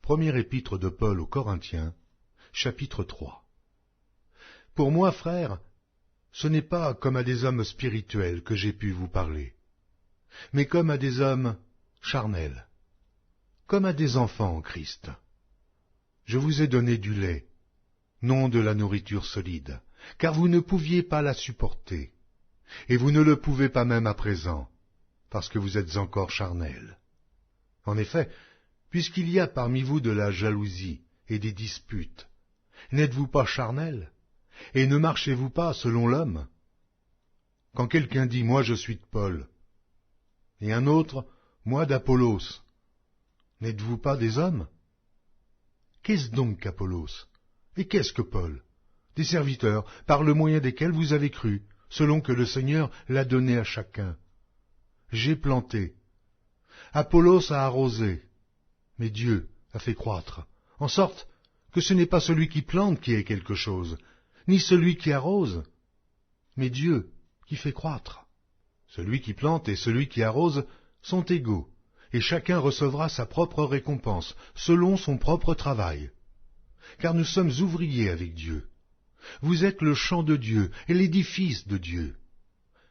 Première épître de Paul aux Corinthiens, chapitre 3. Pour moi, frères, ce n'est pas comme à des hommes spirituels que j'ai pu vous parler, mais comme à des hommes charnels, comme à des enfants en Christ. Je vous ai donné du lait, non de la nourriture solide, car vous ne pouviez pas la supporter, et vous ne le pouvez pas même à présent, parce que vous êtes encore charnels. En effet, puisqu'il y a parmi vous de la jalousie et des disputes, n'êtes-vous pas charnels, et ne marchez-vous pas selon l'homme? Quand quelqu'un dit « Moi je suis de Paul », et un autre « Moi d'Apollos », n'êtes-vous pas des hommes? Qu'est-ce donc qu'Apollos? Et qu'est-ce que Paul? Des serviteurs, par le moyen desquels vous avez cru, selon que le Seigneur l'a donné à chacun. J'ai planté, Apollos a arrosé, mais Dieu a fait croître, en sorte que ce n'est pas celui qui plante qui est quelque chose, ni celui qui arrose, mais Dieu qui fait croître. Celui qui plante et celui qui arrose sont égaux, et chacun recevra sa propre récompense, selon son propre travail. Car nous sommes ouvriers avec Dieu. Vous êtes le champ de Dieu et l'édifice de Dieu.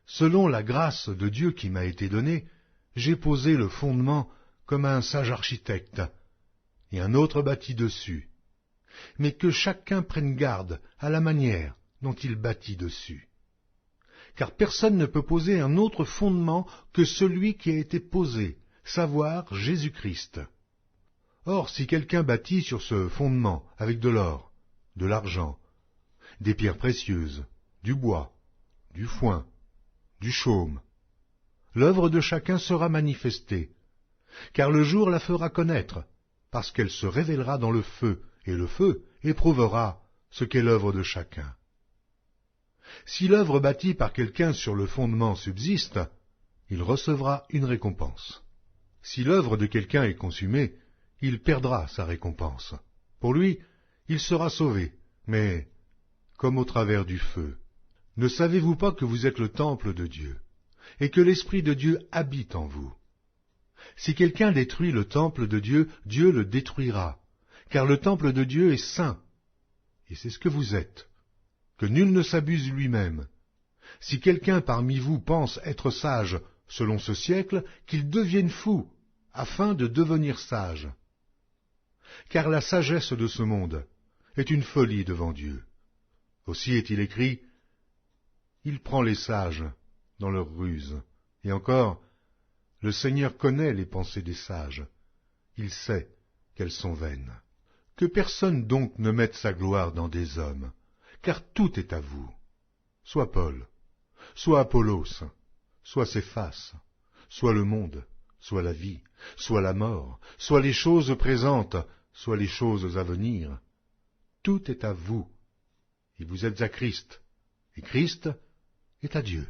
Selon la grâce de Dieu qui m'a été donnée, j'ai posé le fondement comme un sage architecte, et un autre bâtit dessus. Mais que chacun prenne garde à la manière dont il bâtit dessus. Car personne ne peut poser un autre fondement que celui qui a été posé, savoir Jésus-Christ. Or, si quelqu'un bâtit sur ce fondement avec de l'or, de l'argent, des pierres précieuses, du bois, du foin, du chaume, l'œuvre de chacun sera manifestée, car le jour la fera connaître, parce qu'elle se révélera dans le feu, et le feu éprouvera ce qu'est l'œuvre de chacun. Si l'œuvre bâtie par quelqu'un sur le fondement subsiste, il recevra une récompense. Si l'œuvre de quelqu'un est consumée, il perdra sa récompense. Pour lui, il sera sauvé, mais comme au travers du feu. Ne savez-vous pas que vous êtes le temple de Dieu, et que l'Esprit de Dieu habite en vous? Si quelqu'un détruit le temple de Dieu, Dieu le détruira, car le temple de Dieu est saint, et c'est ce que vous êtes. Que nul ne s'abuse lui-même. Si quelqu'un parmi vous pense être sage selon ce siècle, qu'il devienne fou, afin de devenir sage. Car la sagesse de ce monde est une folie devant Dieu. Aussi est-il écrit, « Il prend les sages dans leur ruse. » Et encore, « Le Seigneur connaît les pensées des sages. Il sait qu'elles sont vaines. » Que personne donc ne mette sa gloire dans des hommes, car tout est à vous. Soit Paul, soit Apollos, soit Céphas, soit le monde, soit la vie, soit la mort, soit les choses présentes, soit les choses à venir. Tout est à vous, et vous êtes à Christ, et Christ est à Dieu.